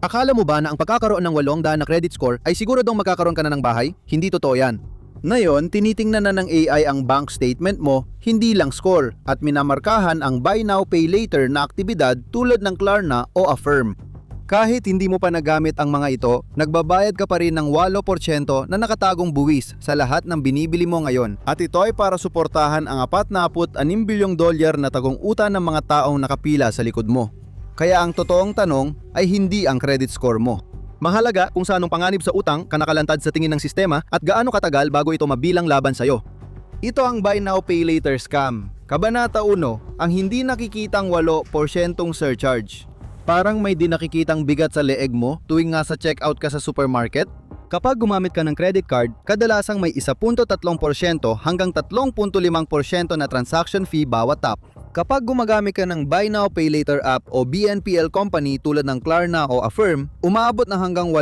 Akala mo ba na ang pagkakaroon ng 800 na credit score ay siguradong magkakaroon ka na ng bahay? Hindi totoo yan. Ngayon, tinitingnan na ng AI ang bank statement mo, hindi lang score, at minamarkahan ang Buy Now Pay Later na aktibidad tulad ng Klarna o Affirm. Kahit hindi mo pa nagamit ang mga ito, nagbabayad ka pa rin ng 8% na nakatagong buwis sa lahat ng binibili mo ngayon. At ito ay para suportahan ang 46 bilyong dolyar na tagong utang ng mga taong nakapila sa likod mo. Kaya ang totoong tanong ay hindi ang credit score mo. Mahalaga kung saanong panganib sa utang ka nakalantad sa tingin ng sistema at gaano katagal bago ito mabilang laban sa'yo. Ito ang Buy Now Pay Later scam. Kabanata 1, ang hindi nakikitang 8% surcharge. Parang may di nakikitang bigat sa leeg mo tuwing nga sa checkout ka sa supermarket. Kapag gumamit ka ng credit card, kadalasang may 1.3% hanggang 3.5% na transaction fee bawat tap. Kapag gumagamit ka ng Buy Now Pay Later app o BNPL company tulad ng Klarna o Affirm, umaabot na hanggang 8%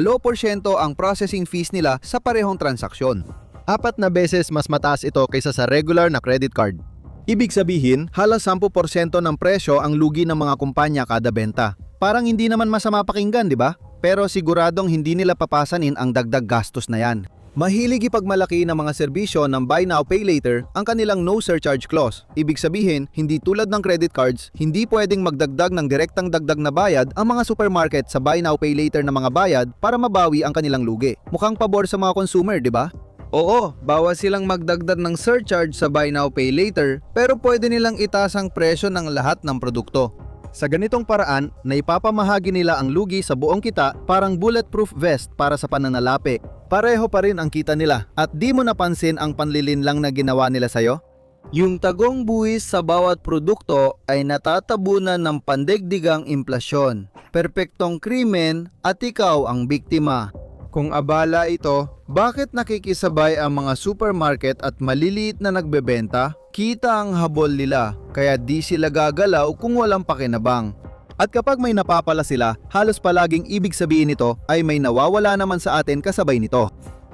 ang processing fees nila sa parehong transaksyon. 4 na beses mas mataas ito kaysa sa regular na credit card. Ibig sabihin, halos 10% ng presyo ang lugi ng mga kumpanya kada benta. Parang hindi naman masama pakinggan, di ba? Pero siguradong hindi nila papasanin ang dagdag gastos na yan. Mahilig ipagmalaki ng mga serbisyo ng Buy Now Pay Later ang kanilang no surcharge clause. Ibig sabihin, hindi tulad ng credit cards, hindi pwedeng magdagdag ng direktang dagdag na bayad ang mga supermarket sa Buy Now Pay Later na mga bayad para mabawi ang kanilang lugi. Mukhang pabor sa mga consumer, di ba? Oo, bawas silang magdagdag ng surcharge sa Buy Now Pay Later, pero pwede nilang itaas ang presyo ng lahat ng produkto. Sa ganitong paraan, naipapamahagi nila ang lugi sa buong kita parang bulletproof vest para sa pananalapi. Pareho pa rin ang kita nila at di mo napansin ang panlilinlang na ginawa nila sa'yo? Yung tagong buwis sa bawat produkto ay natatabunan ng pandigdigang implasyon, perpektong krimen at ikaw ang biktima. Kung abala ito, bakit nakikisabay ang mga supermarket at maliliit na nagbebenta? Kita ang habol nila, kaya di sila gagalaw kung walang pakinabang. At kapag may napapala sila, halos palaging ibig sabihin nito ay may nawawala naman sa atin kasabay nito.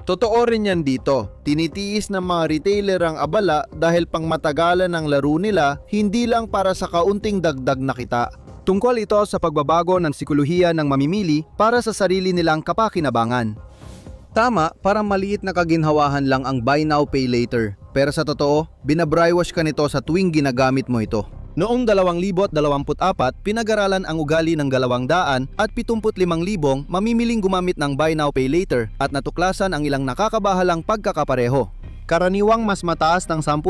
Totoo rin yan dito, tinitiis ng mga retailer ang abala dahil pang matagalan ng laro nila, hindi lang para sa kaunting dagdag na kita. Tungkol ito sa pagbabago ng sikolohiya ng mamimili para sa sarili nilang kapakinabangan. Tama, parang maliit na kaginhawahan lang ang Buy Now Pay Later. Pero sa totoo, binabrainwash ka nito sa tuwing ginagamit mo ito. Noong 2024, pinag-aralan ang ugali ng 275,000 mamimiling gumamit ng Buy Now Pay Later at natuklasan ang ilang nakakabahalang pagkakapareho. Karaniwang mas mataas ng 10%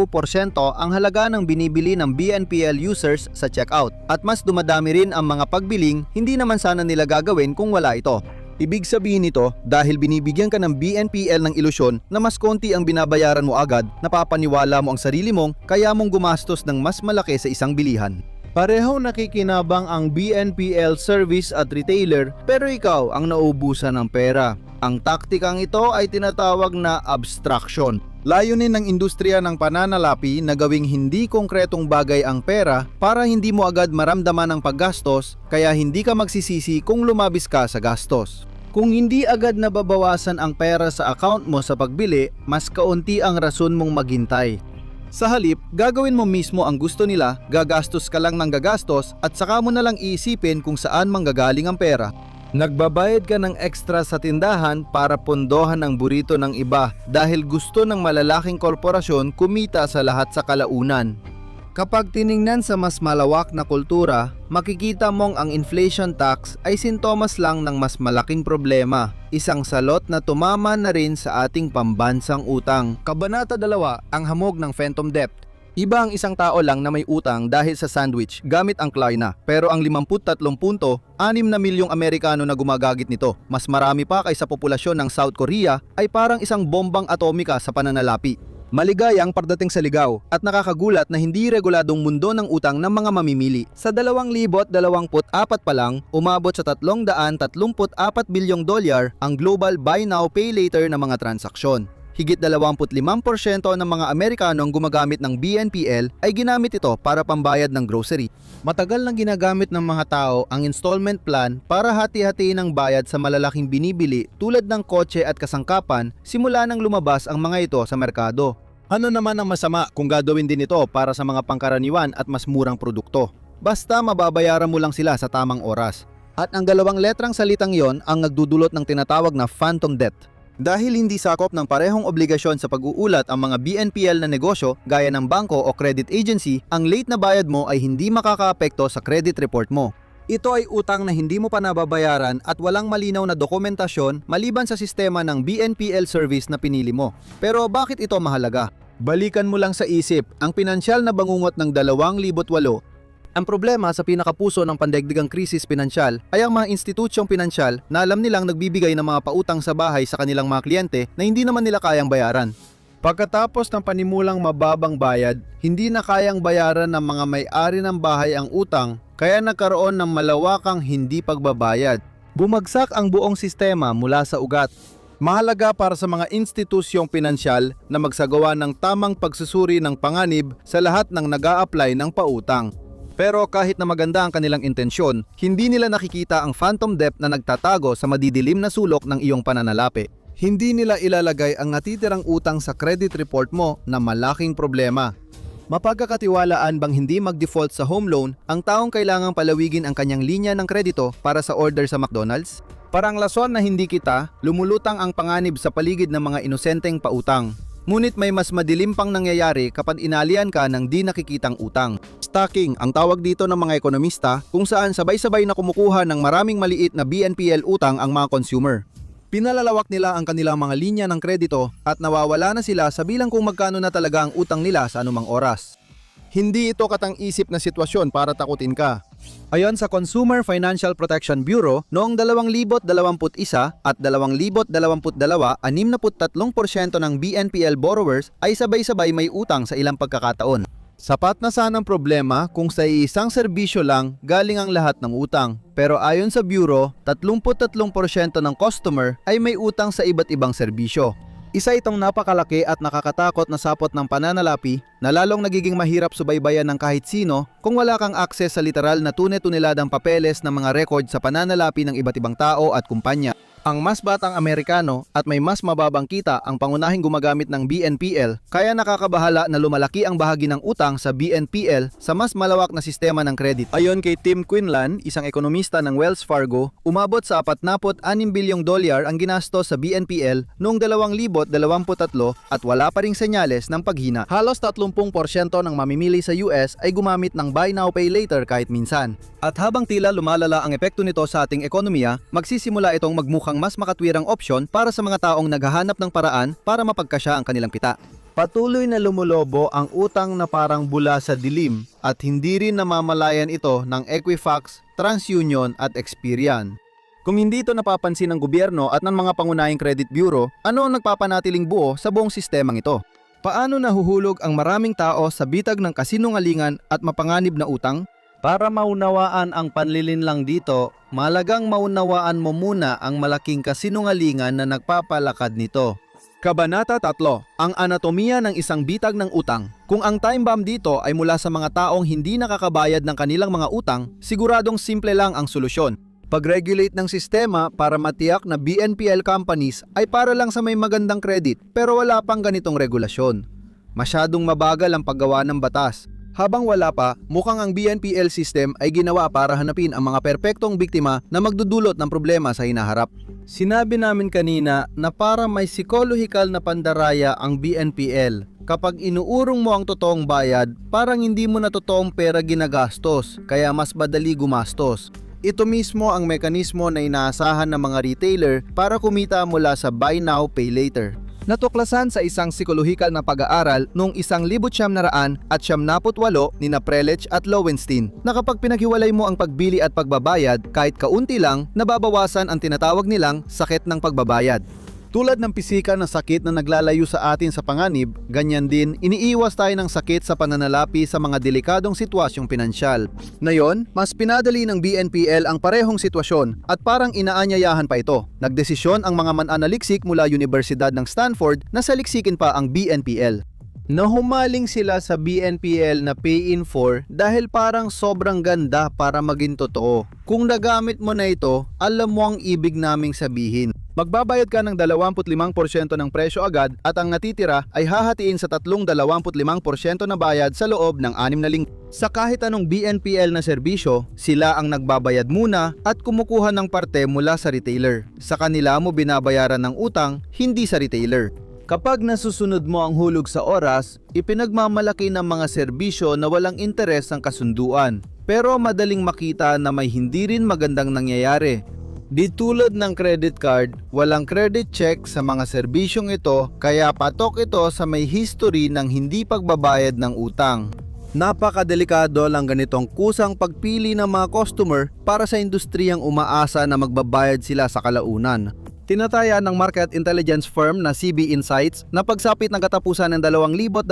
ang halaga ng binibili ng BNPL users sa checkout at mas dumadami rin ang mga pagbiling hindi naman sana nila gagawin kung wala ito. Ibig sabihin nito, dahil binibigyan ka ng BNPL ng ilusyon na mas konti ang binabayaran mo agad, napapaniwala mo ang sarili mong kaya mong gumastos ng mas malaki sa isang bilihan. Pareho nakikinabang ang BNPL service at retailer pero ikaw ang nauubusan ng pera. Ang taktikang ito ay tinatawag na abstraction. Layunin ng industriya ng pananalapi na gawing hindi konkretong bagay ang pera para hindi mo agad maramdaman ang paggastos kaya hindi ka magsisisi kung lumabis ka sa gastos. Kung hindi agad nababawasan ang pera sa account mo sa pagbili, mas kaunti ang rason mong maghintay. Sa halip, gagawin mo mismo ang gusto nila, gagastos ka lang ng gagastos at saka mo na lang iisipin kung saan manggagaling ang pera. Nagbabayad ka ng extra sa tindahan para pondohan ang burrito ng iba dahil gusto ng malalaking korporasyon kumita sa lahat sa kalaunan. Kapag tiningnan sa mas malawak na kultura, makikita mong ang inflation tax ay sintomas lang ng mas malaking problema, isang salot na tumama na rin sa ating pambansang utang. Kabanata 2, ang hamog ng phantom debt. Iba ang isang tao lang na may utang dahil sa sandwich gamit ang Klarna, pero ang 53 punto, 6 na milyong Amerikano na gumagagit nito, mas marami pa kaysa populasyon ng South Korea, ay parang isang bombang atomika sa pananalapi. Maligayang pagdating sa ligaw at nakakagulat na hindi reguladong mundo ng utang ng mga mamimili. Sa 2024 pa lang, umabot sa 334 bilyong dolyar ang global Buy Now Pay Later na mga transaksyon. Higit 25% ng mga Amerikano ang gumagamit ng BNPL ay ginamit ito para pambayad ng grocery. Matagal nang ginagamit ng mga tao ang installment plan para hati-hatiin ang bayad sa malalaking binibili tulad ng kotse at kasangkapan simula nang lumabas ang mga ito sa merkado. Ano naman ang masama kung gagawin din ito para sa mga pangkaraniwan at mas murang produkto? Basta mababayaran mo lang sila sa tamang oras. At ang dalawang letrang salitang yon ang nagdudulot ng tinatawag na phantom debt. Dahil hindi sakop ng parehong obligasyon sa pag-uulat ang mga BNPL na negosyo gaya ng bangko o credit agency, ang late na bayad mo ay hindi makakaapekto sa credit report mo. Ito ay utang na hindi mo pa nababayaran at walang malinaw na dokumentasyon maliban sa sistema ng BNPL service na pinili mo. Pero bakit ito mahalaga? Balikan mo lang sa isip ang pinansyal na bangungot ng 2008. Ang problema sa pinakapuso ng pandaigdigang krisis pinansyal ay ang mga institusyong pinansyal na alam nilang nagbibigay ng mga pautang sa bahay sa kanilang mga kliyente na hindi naman nila kayang bayaran. Pagkatapos ng panimulang mababang bayad, hindi na kayang bayaran ng mga may-ari ng bahay ang utang kaya nagkaroon ng malawakang hindi pagbabayad. Bumagsak ang buong sistema mula sa ugat. Mahalaga para sa mga institusyong pinansyal na magsagawa ng tamang pagsusuri ng panganib sa lahat ng nag-a-apply ng pautang. Pero kahit na maganda ang kanilang intensyon, hindi nila nakikita ang phantom debt na nagtatago sa madidilim na sulok ng iyong pananalapi. Hindi nila ilalagay ang natitirang utang sa credit report mo na malaking problema. Mapagkakatiwalaan bang hindi mag-default sa home loan ang taong kailangang palawigin ang kanyang linya ng kredito para sa order sa McDonald's? Parang lason na hindi kita, lumulutang ang panganib sa paligid ng mga inosenteng pautang. Ngunit may mas madilim pang nangyayari kapag inalian ka ng di nakikitang utang. Stacking ang tawag dito ng mga ekonomista kung saan sabay-sabay na kumukuha ng maraming maliit na BNPL utang ang mga consumer. Pinalalawak nila ang kanilang mga linya ng kredito at nawawala na sila sa bilang kung magkano na talaga ang utang nila sa anumang oras. Hindi ito katang-isip na sitwasyon para takutin ka. Ayon sa Consumer Financial Protection Bureau, noong 2021 at 2022, 63% ng BNPL borrowers ay sabay-sabay may utang sa ilang pagkakataon. Sapat na sanang problema kung sa isang serbisyo lang galing ang lahat ng utang. Pero ayon sa Bureau, 33% ng customer ay may utang sa iba't ibang serbisyo. Isa itong napakalaki at nakakatakot na sapot ng pananalapi na lalong nagiging mahirap subaybayan ng kahit sino kung wala kang akses sa literal na tune-tuneladang papeles ng mga record sa pananalapi ng iba't ibang tao at kumpanya. Ang mas batang Amerikano at may mas mababang kita ang pangunahing gumagamit ng BNPL kaya nakakabahala na lumalaki ang bahagi ng utang sa BNPL sa mas malawak na sistema ng credit. Ayon kay Tim Quinlan, isang ekonomista ng Wells Fargo, umabot sa $46 bilyong ang ginastos sa BNPL noong 2023 at wala pa ring senyales ng paghina. Halos 30% ng mamimili sa US ay gumamit ng Buy Now Pay Later kahit minsan. At habang tila lumalala ang epekto nito sa ating ekonomiya, magsisimula itong magmukhang mas makatwirang opsyon para sa mga taong naghahanap ng paraan para mapagkasya ang kanilang kita. Patuloy na lumulobo ang utang na parang bula sa dilim at hindi rin namamalayan ito ng Equifax, TransUnion at Experian. Kung hindi ito napapansin ng gobyerno at ng mga pangunahing credit bureau, ano ang nagpapanatiling buo sa buong sistemang ito? Paano nahuhulog ang maraming tao sa bitag ng kasinungalingan at mapanganib na utang? Para maunawaan ang panlilinlang dito, malagang maunawaan mo muna ang malaking kasinungalingan na nagpapalakad nito. Kabanata 3, ang anatomiya ng isang bitag ng utang. Kung ang time bomb dito ay mula sa mga taong hindi nakakabayad ng kanilang mga utang, siguradong simple lang ang solusyon. Pag-regulate ng sistema para matiyak na BNPL companies ay para lang sa may magandang credit pero wala pang ganitong regulasyon. Masyadong mabagal ang paggawa ng batas. Habang wala pa, mukhang ang BNPL system ay ginawa para hanapin ang mga perpektong biktima na magdudulot ng problema sa hinaharap. Sinabi namin kanina na para may psychological na pandaraya ang BNPL. Kapag inuurong mo ang totoong bayad, parang hindi mo na totoong pera ginagastos, kaya mas madali gumastos. Ito mismo ang mekanismo na inaasahan ng mga retailer para kumita mula sa Buy Now Pay Later. Natuklasan sa isang psikolohikal na pag-aaral noong 1978 ni Prelech at Lowenstein na kapag pinaghiwalay mo ang pagbili at pagbabayad, kahit kaunti lang, nababawasan ang tinatawag nilang sakit ng pagbabayad. Tulad ng pisika ng sakit na naglalayo sa atin sa panganib, ganyan din iniiwas tayo ng sakit sa pananalapi sa mga delikadong sitwasyong pinansyal. Ngayon, mas pinadali ng BNPL ang parehong sitwasyon at parang inaanyayahan pa ito. Nagdesisyon ang mga mananaliksik mula Universidad ng Stanford na saliksikin pa ang BNPL. Nahumaling sila sa BNPL na Pay in 4 dahil parang sobrang ganda para maging totoo. Kung nagamit mo na ito, alam mo ang ibig naming sabihin. Magbabayad ka ng 25% ng presyo agad at ang natitira ay hahatiin sa 25% na bayad sa loob ng 6 na linggo. Sa kahit anong BNPL na serbisyo, sila ang nagbabayad muna at kumukuha ng parte mula sa retailer. Sa kanila mo binabayaran ng utang, hindi sa retailer. Kapag nasusunod mo ang hulog sa oras, ipinagmamalaki ng mga serbisyo na walang interes ang kasunduan. Pero madaling makita na may hindi rin magandang nangyayari. Di tulad ng credit card, walang credit check sa mga serbisyong ito kaya patok ito sa may history ng hindi pagbabayad ng utang. Napakadelikado lang ganitong kusang pagpili ng mga customer para sa industriyang umaasa na magbabayad sila sa kalaunan. Tinataya ng market intelligence firm na CB Insights na pagsapit ng katapusan ng 2025,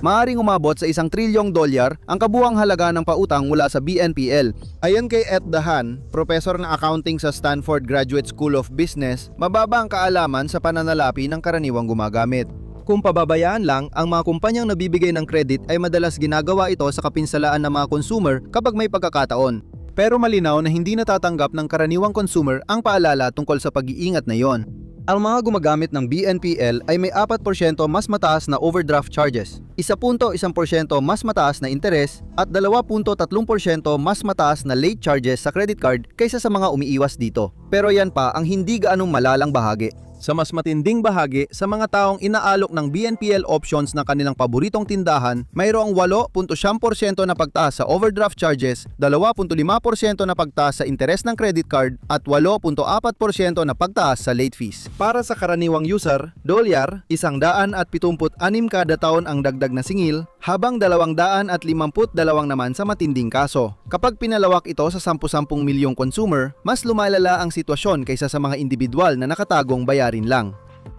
maaaring umabot sa $1 trilyong ang kabuuang halaga ng pautang mula sa BNPL. Ayon kay Ed Dahan, professor ng accounting sa Stanford Graduate School of Business, mababa ang kaalaman sa pananalapi ng karaniwang gumagamit. Kung pababayaan lang, ang mga kumpanyang nabibigay ng credit ay madalas ginagawa ito sa kapinsalaan ng mga consumer kapag may pagkakataon. Pero malinaw na hindi natatanggap ng karaniwang consumer ang paalala tungkol sa pag-iingat na yon. Ang mga gumagamit ng BNPL ay may 4% mas mataas na overdraft charges, 1.1% mas mataas na interes at 2.3% mas mataas na late charges sa credit card kaysa sa mga umiiwas dito. Pero yan pa ang hindi gaanong malalang bahagi. Sa mas matinding bahagi, sa mga taong inaalok ng BNPL options ng kanilang paboritong tindahan, mayroong 8.7% na pagtaas sa overdraft charges, 2.5% na pagtaas sa interes ng credit card, at 8.4% na pagtaas sa late fees. Para sa karaniwang user, $176 kada taon ang dagdag na singil, habang 252 naman sa matinding kaso. Kapag pinalawak ito sa 10 milyong consumer, mas lumalala ang sitwasyon kaysa sa mga individual na nakatagong bayarin lang.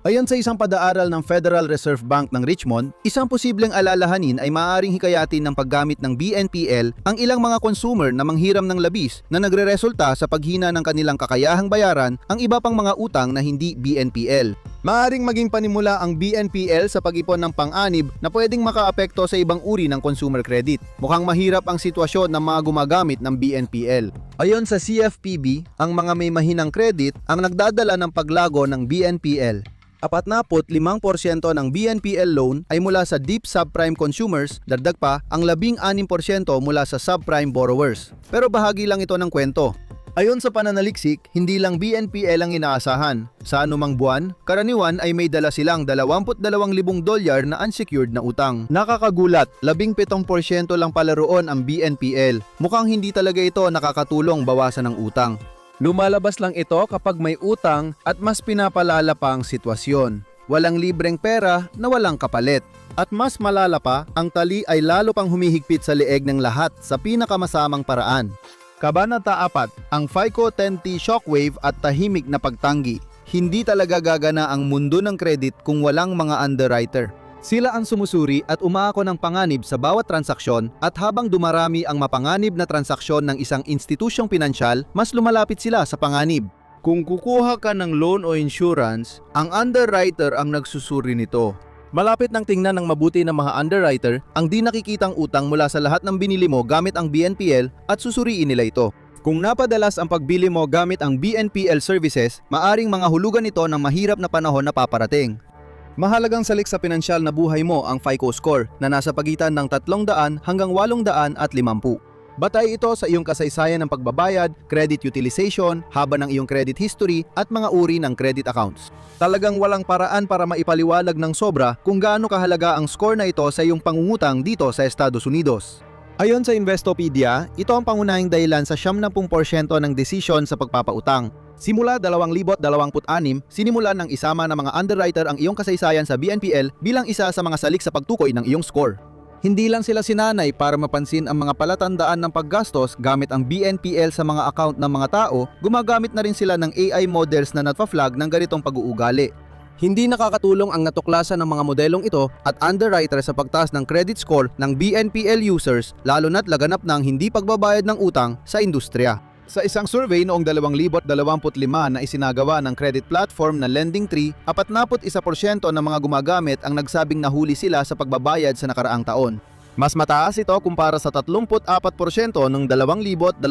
Ayon sa isang pag-aaral ng Federal Reserve Bank ng Richmond, isang posibleng alalahanin ay maaaring hikayatin ng paggamit ng BNPL ang ilang mga consumer na manghiram ng labis na nagreresulta sa paghina ng kanilang kakayahang bayaran ang iba pang mga utang na hindi BNPL. Maaaring maging panimula ang BNPL sa pag-ipon ng pang-anib na pwedeng makaapekto sa ibang uri ng consumer credit. Mukhang mahirap ang sitwasyon ng mga gumagamit ng BNPL. Ayon sa CFPB, ang mga may mahinang credit ang nagdadala ng paglago ng BNPL. 45% ng BNPL loan ay mula sa deep subprime consumers, dagdag pa ang 16% mula sa subprime borrowers. Pero bahagi lang ito ng kwento. Ayon sa pananaliksik, hindi lang BNPL ang inaasahan. Sa anumang buwan, karaniwan ay may dala silang $22,000 na unsecured na utang. Nakakagulat, 17% lang pala roon ang BNPL. Mukhang hindi talaga ito nakakatulong bawasan ng utang. Lumalabas lang ito kapag may utang at mas pinapalala pa ang sitwasyon. Walang libreng pera na walang kapalit. At mas malala pa, ang tali ay lalo pang humihigpit sa leeg ng lahat sa pinakamasamang paraan. Kabanata 4, ang FICO 10T shockwave at tahimik na pagtanggi. Hindi talaga gagana ang mundo ng credit kung walang mga underwriter. Sila ang sumusuri at umaako ng panganib sa bawat transaksyon at habang dumarami ang mapanganib na transaksyon ng isang institusyong pinansyal, mas lumalapit sila sa panganib. Kung kukuha ka ng loan o insurance, ang underwriter ang nagsusuri nito. Malapit nang tingnan ng mabuti ng mga underwriter ang di nakikitang utang mula sa lahat ng binili mo gamit ang BNPL at susuriin nila ito. Kung napadalas ang pagbili mo gamit ang BNPL services, maaring mga hulugan ito ng mahirap na panahon na paparating. Mahalagang salik sa pinansyal na buhay mo ang FICO score na nasa pagitan ng 300 hanggang 850. Batay ito sa iyong kasaysayan ng pagbabayad, credit utilization, haba ng iyong credit history at mga uri ng credit accounts. Talagang walang paraan para maipaliwalag ng sobra kung gaano kahalaga ang score na ito sa iyong pangungutang dito sa Estados Unidos. Ayon sa Investopedia, ito ang pangunahing dahilan sa 70% ng desisyon sa pagpapautang. Simula 2026, sinimulan ng isama ng mga underwriter ang iyong kasaysayan sa BNPL bilang isa sa mga salik sa pagtukoy ng iyong score. Hindi lang sila sinanay para mapansin ang mga palatandaan ng paggastos gamit ang BNPL sa mga account ng mga tao, gumagamit na rin sila ng AI models na nagpa-flag ng ganitong pag-uugali. Hindi nakakatulong ang natuklasan ng mga modelong ito at underwriter sa pagtaas ng credit score ng BNPL users lalo na't laganap ng hindi pagbabayad ng utang sa industriya. Sa isang survey noong 2025 na isinagawa ng credit platform na LendingTree, 41% ng mga gumagamit ang nagsabing nahuli sila sa pagbabayad sa nakaraang taon. Mas mataas ito kumpara sa 34% noong 2024.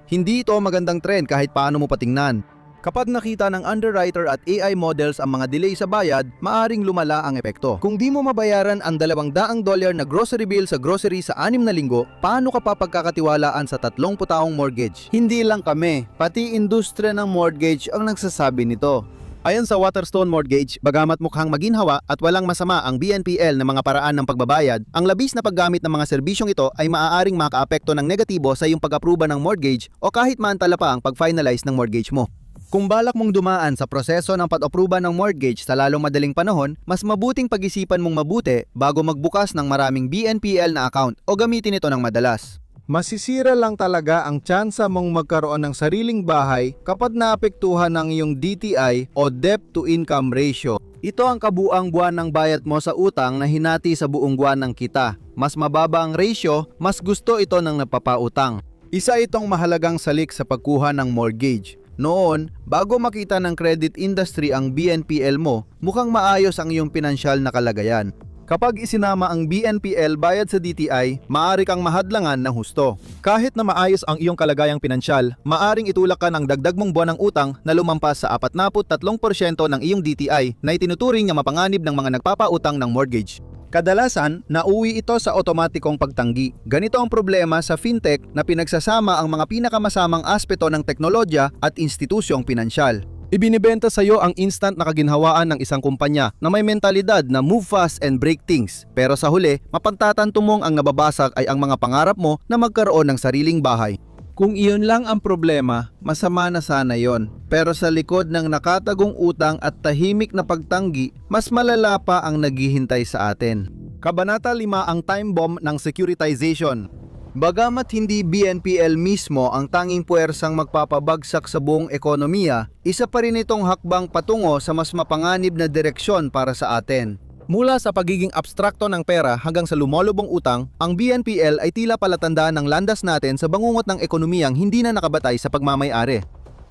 Hindi ito magandang trend kahit paano mo patingnan. Kapag nakita ng underwriter at AI models ang mga delay sa bayad, maaring lumala ang epekto. Kung di mo mabayaran ang $200 na grocery bill sa grocery sa 6 na linggo, paano ka pa pagkakatiwalaan sa 30 taong mortgage? Hindi lang kami, pati industriya ng mortgage ang nagsasabi nito. Ayon sa Waterstone Mortgage, bagamat mukhang maginhawa at walang masama ang BNPL na mga paraan ng pagbabayad, ang labis na paggamit ng mga serbisyong ito ay maaaring makaapekto ng negatibo sa iyong pag-aproba ng mortgage o kahit maantala pa ang pag-finalize ng mortgage mo. Kung balak mong dumaan sa proseso ng pag-aproba ng mortgage sa lalong madaling panahon, mas mabuting pag-isipan mong mabuti bago magbukas ng maraming BNPL na account o gamitin ito ng madalas. Masisira lang talaga ang tsansa mong magkaroon ng sariling bahay kapag naapektuhan ng iyong DTI o Debt to Income Ratio. Ito ang kabuang buwan ng bayad mo sa utang na hinati sa buong buwan ng kita. Mas mababa ang ratio, mas gusto ito ng napapautang. Isa itong mahalagang salik sa pagkuha ng mortgage. Noon, bago makita ng credit industry ang BNPL mo, mukhang maayos ang iyong pinansyal na kalagayan. Kapag isinama ang BNPL bayad sa DTI, maaari kang mahadlangan ng husto. Kahit na maayos ang iyong kalagayang pinansyal, maaring itulak ka ng dagdag mong buwan ng utang na lumampas sa 43% ng iyong DTI na itinuturing na mapanganib ng mga nagpapautang ng mortgage. Kadalasan, nauwi ito sa otomatikong pagtanggi. Ganito ang problema sa fintech na pinagsasama ang mga pinakamasamang aspeto ng teknolohiya at institusyong pinansyal. Ibinibenta sa iyo ang instant na kaginhawaan ng isang kumpanya na may mentalidad na move fast and break things. Pero sa huli, mapagtatanto mong ang nababasag ay ang mga pangarap mo na magkaroon ng sariling bahay. Kung iyon lang ang problema, masama na sana yon. Pero sa likod ng nakatagong utang at tahimik na pagtanggi, mas malala pa ang naghihintay sa atin. Kabanata 5 ang time bomb ng securitization. Bagamat hindi BNPL mismo ang tanging puwersang magpapabagsak sa buong ekonomiya, isa pa rin itong hakbang patungo sa mas mapanganib na direksyon para sa atin. Mula sa pagiging abstrakto ng pera hanggang sa lumolobong utang, ang BNPL ay tila palatandaan ng landas natin sa bangungot ng ekonomiyang hindi na nakabatay sa pagmamay-ari.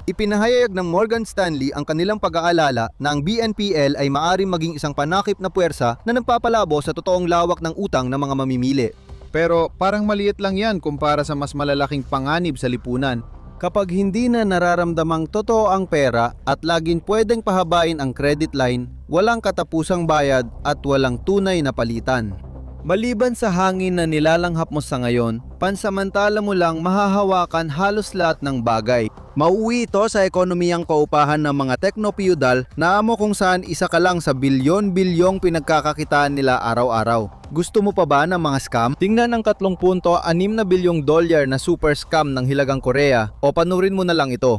Ipinahayag ng Morgan Stanley ang kanilang pag-aalala na ang BNPL ay maaaring maging isang panakip na puwersa na nagpapalabo sa totoong lawak ng utang ng mga mamimili. Pero parang maliit lang yan kumpara sa mas malalaking panganib sa lipunan. Kapag hindi na nararamdamang totoo ang pera at laging pwedeng pahabain ang credit line, walang katapusang bayad at walang tunay na palitan. Maliban sa hangin na nilalanghap mo sa ngayon, pansamantala mo lang mahahawakan halos lahat ng bagay. Mauwi ito sa ekonomiyang kaupahan ng mga tekno-feudal na amo kung saan isa ka lang sa bilyon-bilyong pinagkakakitaan nila araw-araw. Gusto mo pa ba ng mga scam? Tingnan ang 3.6 na bilyong dolyar na super scam ng Hilagang Korea o panurin mo na lang ito.